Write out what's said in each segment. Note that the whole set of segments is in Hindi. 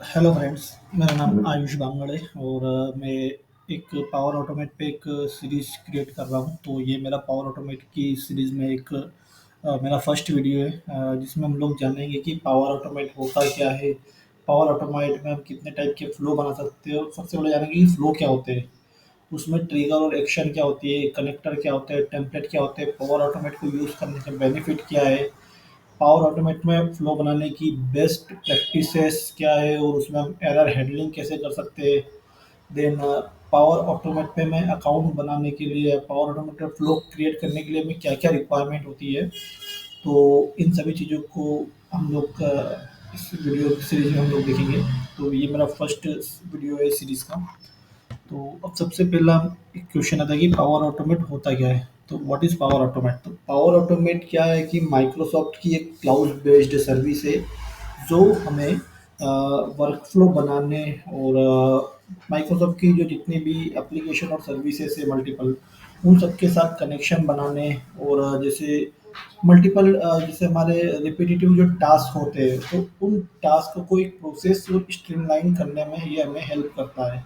Hello friends. मेरा नाम आयुष बांगड़े और मैं एक पावर ऑटोमेट पे एक सीरीज़ क्रिएट कर रहा हूँ। तो ये मेरा पावर ऑटोमेट की सीरीज़ में एक मेरा फर्स्ट वीडियो है, जिसमें हम लोग जानेंगे कि पावर ऑटोमेट होता क्या है। पावर ऑटोमेट में हम कितने टाइप के फ्लो बना सकते हैं और सबसे पहले जानेंगे कि फ्लो क्या होते हैं, उसमें ट्रिगर और एक्शन क्या होती है, कनेक्टर क्या होते हैं, टेम्पलेट क्या होते हैं, पावर ऑटोमेट को यूज़ करने के बेनिफिट क्या है, पावर ऑटोमेट में फ्लो बनाने की बेस्ट प्रैक्टिसेस क्या है और उसमें हम एरर हैंडलिंग कैसे कर सकते हैं। देन पावर ऑटोमेट पे मैं अकाउंट बनाने के लिए, पावर ऑटोमेट में फ्लो क्रिएट करने के लिए हमें क्या क्या रिक्वायरमेंट होती है। तो इन सभी चीज़ों को हम लोग इस वीडियो सीरीज में हम लोग देखेंगे। तो ये मेरा फर्स्ट वीडियो है सीरीज़ का। तो अब सबसे पहला एक क्वेश्चन आता है कि पावर ऑटोमेट होता क्या है। तो व्हाट इज़ पावर ऑटोमेट। तो पावर ऑटोमेट क्या है कि माइक्रोसॉफ्ट की एक क्लाउड बेस्ड सर्विस है जो हमें वर्कफ्लो बनाने और माइक्रोसॉफ्ट की जो जितनी भी एप्लीकेशन और सर्विसेज है मल्टीपल, उन सबके साथ कनेक्शन बनाने और जैसे मल्टीपल जैसे हमारे रिपीटेटिव जो टास्क होते हैं तो उन टास्क को एक प्रोसेस और स्ट्रीमलाइन करने में ये हमें हेल्प करता है।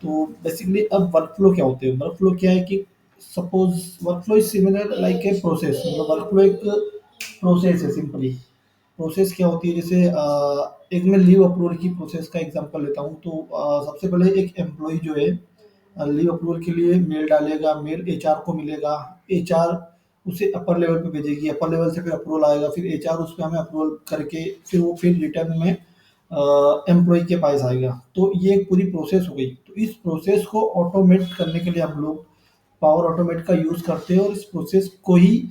तो बेसिकली अब वर्कफ्लो क्या होते हैं, वर्कफ्लो क्या है कि suppose workflow is similar like a process, मतलब वर्कफ्लो एक प्रोसेस है सिंपली। प्रोसेस क्या होती है, जैसे एक मैं लीव अप्रूवल की प्रोसेस का एग्जांपल लेता हूँ। तो सबसे पहले एक एम्प्लॉय जो है लीव अप्रूवल के लिए मेल डालेगा, मेल एचआर को मिलेगा, एचआर उसे अपर लेवल पे भेजेगी, अपर लेवल से फिर अप्रूवल आएगा, फिर एचआर उस पे हमें अप्रूवल करके फिर वो फिर रिटर्न में एम्प्लॉय के पास आएगा। तो ये एक पूरी प्रोसेस हो गई। तो इस प्रोसेस को ऑटोमेट करने के लिए हम लोग पावर ऑटोमेट का यूज़ करते हैं और इस प्रोसेस को ही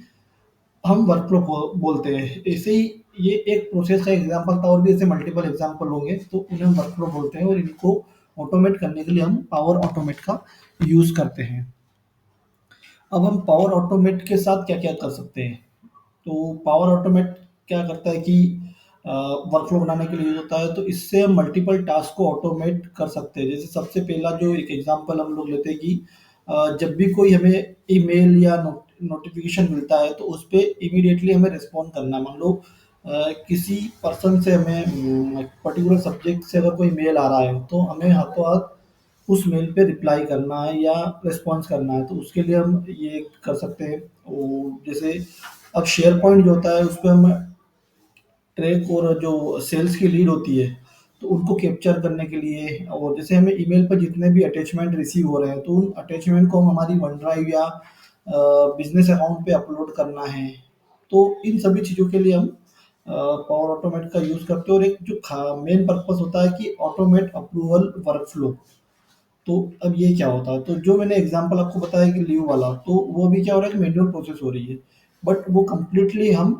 हम वर्कफ्लो बोलते हैं। ऐसे ही ये एक प्रोसेस का एग्जांपल था और भी ऐसे मल्टीपल एग्जांपल होंगे तो उन्हें हम वर्कफ्लो बोलते हैं और इनको ऑटोमेट करने के लिए हम पावर ऑटोमेट का यूज़ करते हैं। अब हम पावर ऑटोमेट के साथ क्या क्या कर सकते हैं। तो पावर ऑटोमेट क्या करता है कि वर्कफ्लो बनाने के लिए यूज होता है। तो इससे हम मल्टीपल टास्क को ऑटोमेट कर सकते हैं। जैसे सबसे पहला जो एक एग्जांपल हम लोग लेते हैं कि जब भी कोई हमें ईमेल या नोटिफिकेशन मिलता है तो उस पर इमीडिएटली हमें रिस्पॉन्ड करना है। मान लो किसी पर्सन से हमें पर्टिकुलर सब्जेक्ट से अगर कोई मेल आ रहा है तो हमें हाथों हाथ उस मेल पे रिप्लाई करना है या रिस्पॉन्स करना है। तो उसके लिए हम ये कर सकते हैं। और जैसे अब शेयर पॉइंट जो होता है उस पे हम ट्रैक और जो सेल्स की लीड होती है तो उनको कैप्चर करने के लिए, और जैसे हमें ईमेल पर जितने भी अटैचमेंट रिसीव हो रहे हैं तो उन अटैचमेंट को हम हमारी वन ड्राइव या बिजनेस अकाउंट पे अपलोड करना है। तो इन सभी चीज़ों के लिए हम पावर ऑटोमेट का यूज़ करते हैं। और एक जो मेन पर्पस होता है कि ऑटोमेट अप्रूवल वर्कफ्लो। तो अब ये क्या होता है, तो जो मैंने एग्जांपल आपको बताया कि लीव वाला, तो वो भी क्या हो रहा है कि मैन्युअल प्रोसेस हो रही है, बट वो कंप्लीटली हम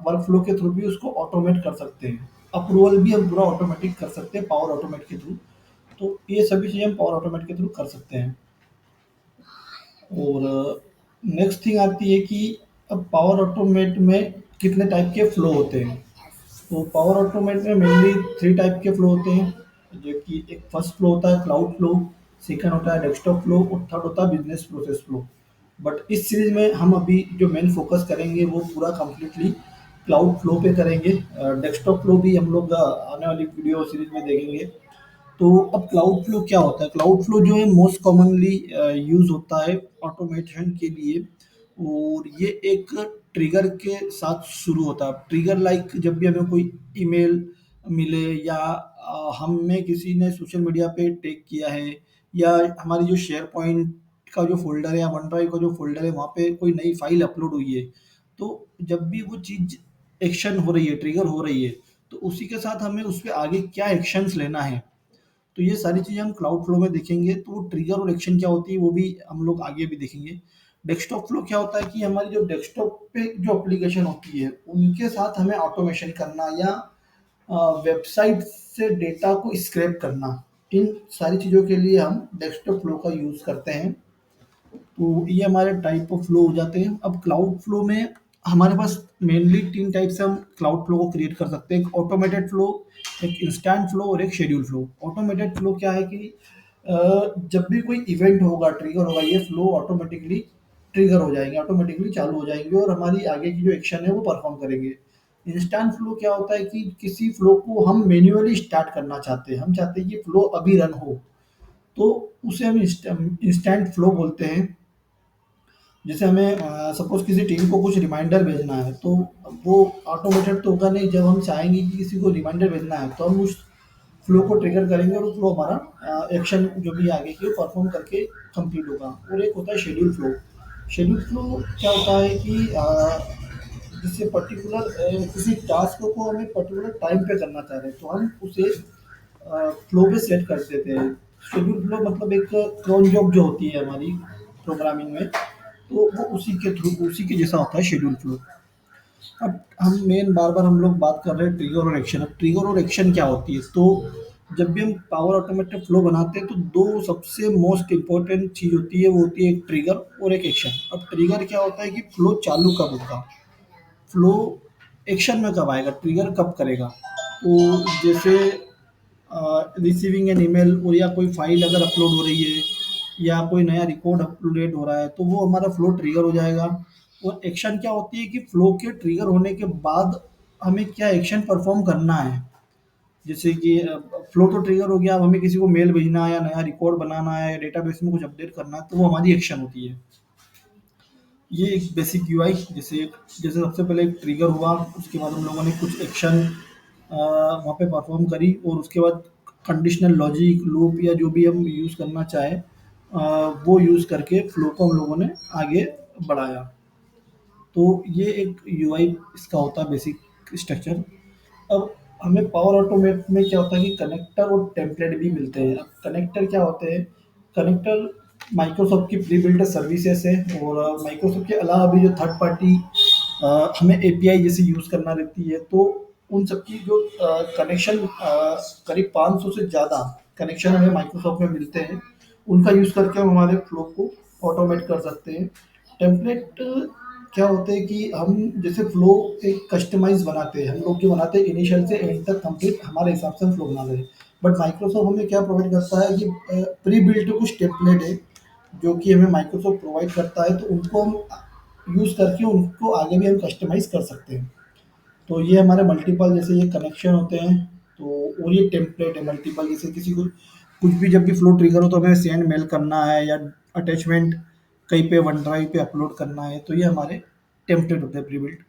वर्क फ्लो के थ्रू भी उसको ऑटोमेट कर सकते हैं। अप्रूवल भी हम पूरा ऑटोमेटिक कर सकते हैं पावर ऑटोमेट के थ्रू। तो ये सभी चीज़ें हम पावर ऑटोमेट के थ्रू कर सकते हैं। और नेक्स्ट थिंग आती है कि अब पावर ऑटोमेट में कितने टाइप के फ्लो होते हैं। तो पावर ऑटोमेट में मेनली थ्री टाइप के फ्लो होते हैं, जो कि एक फर्स्ट फ्लो होता है क्लाउड फ्लो, सेकंड होता है डेस्कटॉप फ्लो और थर्ड होता है बिजनेस प्रोसेस फ्लो। बट इस सीरीज में हम अभी जो मेन फोकस करेंगे वो पूरा कंप्लीटली क्लाउड फ्लो पे करेंगे। डेस्कटॉप फ्लो भी हम लोग आने वाली वीडियो सीरीज में देखेंगे। तो अब क्लाउड फ्लो क्या होता है। क्लाउड फ्लो जो है मोस्ट कॉमनली यूज होता है ऑटोमेशन के लिए। और ये एक ट्रिगर के साथ शुरू होता है। ट्रिगर लाइक जब भी हमें कोई ईमेल मिले या हमें किसी ने सोशल मीडिया पे टैग किया है या हमारी जो शेयर पॉइंट का जो फोल्डर है या वन ड्राइव का जो फोल्डर है वहाँ पे कोई नई फाइल अपलोड हुई है, तो जब भी वो चीज़ एक्शन हो रही है, ट्रिगर हो रही है, तो उसी के साथ हमें उस पे आगे क्या एक्शंस लेना है। तो ये सारी चीज़ें हम क्लाउड फ्लो में देखेंगे। तो वो ट्रिगर और एक्शन क्या होती है वो भी हम लोग आगे भी देखेंगे। डेस्कटॉप फ्लो क्या होता है कि हमारी जो डेस्कटॉप पे जो एप्लीकेशन होती है उनके साथ हमें ऑटोमेशन करना या वेबसाइट से डेटा को स्क्रैप करना, इन सारी चीज़ों के लिए हम डेस्कटॉप फ्लो का यूज़ करते हैं। तो ये हमारे टाइप ऑफ फ्लो हो जाते हैं। अब क्लाउड फ्लो में हमारे पास मेनली 3 टाइप से हम क्लाउड फ्लो को क्रिएट कर सकते हैं। एक ऑटोमेटेड फ्लो, एक इंस्टेंट फ्लो और एक शेड्यूल फ्लो। ऑटोमेटेड फ्लो क्या है कि जब भी कोई इवेंट होगा, ट्रिगर होगा, ये फ्लो ऑटोमेटिकली ट्रिगर हो जाएँगे, ऑटोमेटिकली चालू हो जाएँगे और हमारी आगे की जो एक्शन है वो परफ़ॉर्म करेंगे। इंस्टेंट फ्लो क्या होता है कि किसी फ्लो को हम मैन्युअली स्टार्ट करना चाहते हैं, हम चाहते हैं कि फ्लो अभी रन हो, तो उसे हम इंस्टेंट फ्लो बोलते हैं। जैसे हमें सपोज किसी टीम को कुछ रिमाइंडर भेजना है, तो वो ऑटोमेटेड तो होगा नहीं। जब हम चाहेंगे कि किसी को रिमाइंडर भेजना है, तो हम उस फ्लो को ट्रिगर करेंगे और फ्लो हमारा एक्शन जो भी आगे की परफॉर्म करके कंप्लीट होगा। और एक होता है शेड्यूल फ्लो। शेड्यूल फ्लो क्या होता है कि जिससे पर्टिकुलर किसी टास्क को हमें पर्टिकुलर टाइम पे करना चाह रहे हैं, तो हम उसे फ्लो पे सेट कर देते हैं। शेड्यूल फ्लो मतलब एक क्रोन जॉब जो होती है हमारी प्रोग्रामिंग में, तो वो उसी के थ्रू उसी के जैसा होता है शेड्यूल फ्लो। अब हम मेन बार-बार हम लोग बात कर रहे हैं ट्रिगर और एक्शन। अब ट्रिगर और एक्शन क्या होती है? तो जब भी हम पावर ऑटोमेटेड फ्लो बनाते हैं, तो 2 सबसे मोस्ट इम्पोर्टेंट चीज़ होती है, वो होती है एक ट्रिगर और एक एक्शन। अब ट्रिगर क्या होता है कि फ्लो चालू कब होगा? फ्लो एक्शन में कब आएगा? ट्रिगर कब करेगा? तो जैसे रिसीविंग एन ईमेल, और या कोई फाइल अगर अपलोड हो रही है, या कोई नया रिकॉर्ड अपडेट हो रहा है, तो वो हमारा फ्लो ट्रिगर हो जाएगा। और एक्शन क्या होती है कि फ्लो के ट्रिगर होने के बाद हमें क्या एक्शन परफॉर्म करना है। जैसे कि फ्लो तो ट्रिगर हो गया, अब हमें किसी को मेल भेजना है, या नया रिकॉर्ड बनाना है, या डेटाबेस में कुछ अपडेट करना है, तो वो हमारी एक्शन होती है। ये एक बेसिक यूआई, जैसे जैसे सबसे पहले एक ट्रिगर हुआ, उसके बाद हम लोगों ने कुछ एक्शन वहाँ पे परफॉर्म करी, और उसके बाद कंडीशनल लॉजिक लूप या जो भी हम यूज़ करना चाहें, वो यूज़ करके फ्लो को हम लोगों ने आगे बढ़ाया। तो ये एक यूआई इसका होता है बेसिक स्ट्रक्चर। अब हमें पावर ऑटोमेट में क्या होता है कि कनेक्टर और टेम्पलेट भी मिलते हैं। अब कनेक्टर क्या होते हैं? कनेक्टर माइक्रोसॉफ्ट की प्री बिल्ट सर्विसेज है, और माइक्रोसॉफ्ट के अलावा भी जो थर्ड पार्टी हमें एपीआई जैसे यूज़ करना रहती है, तो उन सब की जो कनेक्शन करीब 500 से ज़्यादा कनेक्शन हमें माइक्रोसॉफ्ट में मिलते हैं। उनका यूज़ करके हम हमारे फ्लो को ऑटोमेट कर सकते हैं। टेम्पलेट क्या होते हैं कि हम जैसे फ्लो एक कस्टमाइज़ बनाते हैं, हम लोग जो बनाते हैं इनिशियल से एंड तक कंप्लीट हमारे हिसाब से हम फ्लो बना रहे हैं। बट माइक्रोसॉफ्ट हमें क्या प्रोवाइड करता है कि प्री बिल्ट कुछ टेम्पलेट है, जो कि हमें माइक्रोसॉफ्ट प्रोवाइड करता है, तो उनको हम यूज़ करके उनको आगे भी हम कस्टमाइज़ कर सकते हैं। तो ये हमारे मल्टीपल जैसे ये कनेक्शन होते हैं, तो और ये टेम्पलेट है मल्टीपल, जैसे किसी को कुछ भी जब भी फ्लो ट्रिगर हो, तो हमें सेंड मेल करना है, या अटैचमेंट कहीं पे वन ड्राइव पे अपलोड करना है, तो ये हमारे टेम्पलेट होते हैं प्री बिल्ट।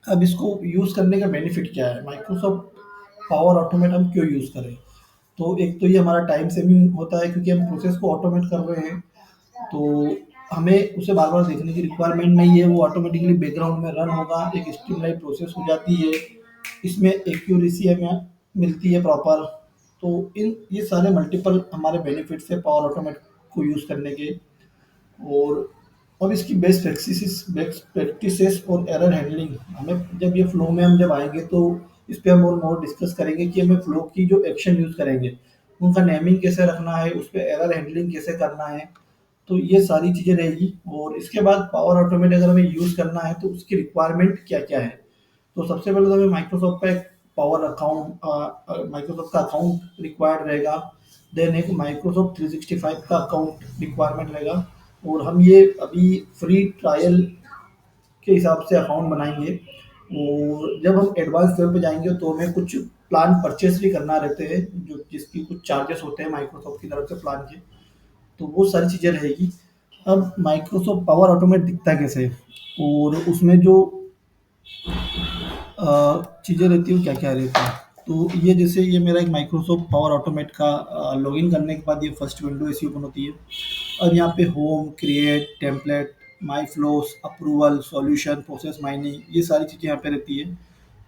अब इसको यूज़ करने का बेनिफिट क्या है? माइक्रोसॉफ्ट पावर ऑटोमेट हम क्यों यूज़ करें? तो एक तो ये हमारा टाइम सेविंग होता है, क्योंकि हम प्रोसेस को ऑटोमेट कर रहे हैं, तो हमें उसे बार-बार देखने की रिक्वायरमेंट नहीं है, वो ऑटोमेटिकली बैकग्राउंड में रन होगा, एक स्ट्रीमलाइन प्रोसेस हो जाती है। इसमें एक्यूरेसी हमें मिलती है प्रॉपर। तो इन ये सारे मल्टीपल हमारे बेनिफिट्स हैं पावर ऑटोमेट को यूज़ करने के। और अब इसकी बेस्ट प्रैक्टिसेस और एरर हैंडलिंग, हमें जब ये फ्लो में हम जब आएँगे, तो इस पे हम और मोर डिस्कस करेंगे कि हमें फ्लो की जो एक्शन यूज़ करेंगे, उनका नेमिंग कैसे रखना है, उस पे एरर हैंडलिंग कैसे करना है। तो ये सारी चीज़ें रहेगी। और इसके बाद पावर ऑटोमेट अगर हमें यूज़ करना है, तो उसकी रिक्वायरमेंट क्या-क्या है? तो सबसे पहले तो हमें माइक्रोसॉफ्ट का एक पावर अकाउंट, माइक्रोसॉफ्ट का अकाउंट रिक्वायर्ड रहेगा। देन एक माइक्रोसॉफ्ट 365 का अकाउंट रिक्वायरमेंट रहेगा। और हम ये अभी फ्री ट्रायल के हिसाब से अकाउंट बनाएँगे, और जब हम एडवांस लेवल पे जाएँगे, तो हमें कुछ प्लान परचेज़ भी करना रहते हैं, जो जिसकी कुछ चार्जेस होते हैं माइक्रोसॉफ्ट की तरफ से प्लान के। तो वो सारी चीज़ें रहेगी। अब माइक्रोसॉफ्ट पावर ऑटोमेट दिखता कैसे है? और उसमें जो चीज़ें रहती हैं, क्या-क्या रहती हैं? तो ये जैसे ये मेरा एक माइक्रोसॉफ्ट पावर ऑटोमेट का लॉगिन करने के बाद ये फर्स्ट विंडो ऐसी ओपन होती है। और यहाँ पे home, create, template, my flows, approval, solution, process mining, ये सारी चीज़ें यहाँ पे रहती है।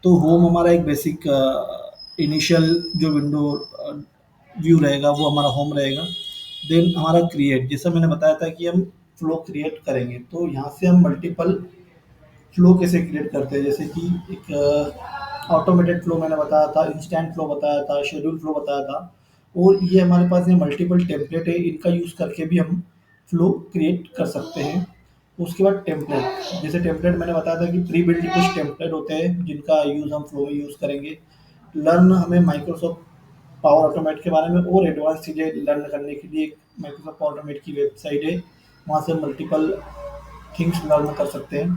तो होम हमारा एक बेसिक इनिशियल जो विंडो व्यू रहेगा, वो हमारा होम रहेगा। देन हमारा क्रिएट, जैसा मैंने बताया था कि हम फ्लो क्रिएट करेंगे, तो यहाँ से हम मल्टीपल फ्लो कैसे क्रिएट करते हैं, जैसे कि एक ऑटोमेटेड फ्लो मैंने बताया था, इंस्टेंट फ्लो बताया था, शेड्यूल फ्लो बताया था। और ये हमारे पास ये मल्टीपल टेम्पलेट है, इनका यूज़ करके भी हम फ्लो क्रिएट कर सकते हैं। उसके बाद टेम्पलेट, जैसे टेम्पलेट मैंने बताया था कि प्री बिल्ट कुछ टेम्पलेट होते हैं, जिनका यूज़ हम फ्लो में यूज़ करेंगे। लर्न, हमें माइक्रोसॉफ्ट पावर ऑटोमेट के बारे में और एडवांस चीज़ें लर्न करने के लिए माइक्रोसॉफ्ट पावर ऑटोमेट की वेबसाइट है, वहाँ से मल्टीपल थिंग्स लर्न कर सकते हैं।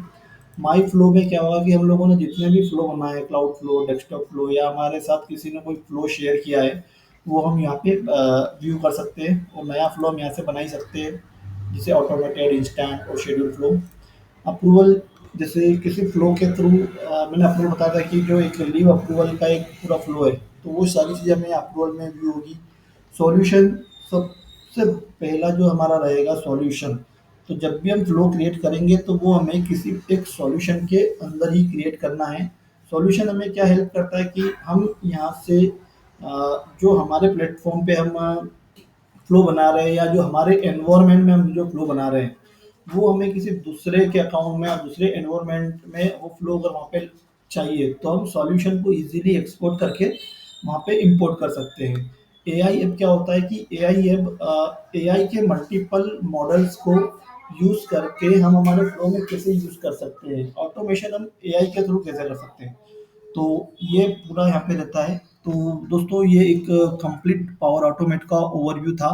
माई फ्लो में क्या होगा कि हम लोगों ने जितने भी फ्लो बनाए हैं, क्लाउड फ्लो, डेस्कटॉप फ्लो या हमारे साथ किसी ने कोई फ्लो शेयर किया है, वो हम यहाँ पे व्यू कर सकते हैं और नया फ्लो हम यहाँ से बना ही सकते हैं, जिसे ऑटोमेटेड, इंस्टेंट और शेड्यूल फ्लो। अप्रूवल, जैसे किसी फ्लो के थ्रू मैंने आपको बताया था कि जो एक लीव अप्रूवल का एक पूरा फ्लो है, तो वो सारी चीज़ें हमें अप्रूवल में व्यू होगी। सॉल्यूशन, सबसे पहला जो हमारा रहेगा सॉल्यूशन। तो जब भी हम फ्लो क्रिएट करेंगे तो वो हमें किसी एक सॉल्यूशन के अंदर ही क्रिएट करना है। सॉल्यूशन हमें क्या हेल्प करता है कि हम यहाँ से जो हमारे प्लेटफॉर्म पे हम फ्लो बना रहे हैं या जो हमारे एनवायरनमेंट में हम जो फ्लो बना रहे हैं, वो हमें किसी दूसरे के अकाउंट में या दूसरे एनवायरनमेंट में वो फ्लो अगर वहाँ पे चाहिए, तो हम सॉल्यूशन को इजीली एक्सपोर्ट करके वहाँ पे इंपोर्ट कर सकते हैं। एआई ऐप क्या होता है कि एआई ऐप एआई के मल्टीपल मॉडल्स को यूज़ करके हम हमारे फ्लो में कैसे यूज़ कर सकते हैं, ऑटोमेशन हम एआई के थ्रू कैसे कर सकते हैं। तो ये पूरा यहाँ पे रहता है। तो दोस्तों, ये एक कंप्लीट पावर ऑटोमेट का ओवरव्यू था।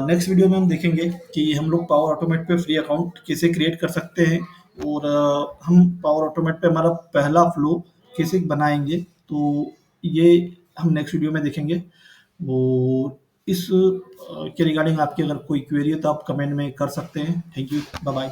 नेक्स्ट वीडियो में हम देखेंगे कि हम लोग पावर ऑटोमेट पे फ्री अकाउंट कैसे क्रिएट कर सकते हैं, और हम पावर ऑटोमेट पे हमारा पहला फ्लो कैसे बनाएंगे। तो ये हम नेक्स्ट वीडियो में देखेंगे। वो इस के रिगार्डिंग आपकी अगर कोई क्वेरी है तो आप कमेंट में कर सकते हैं। Thank you, bye bye.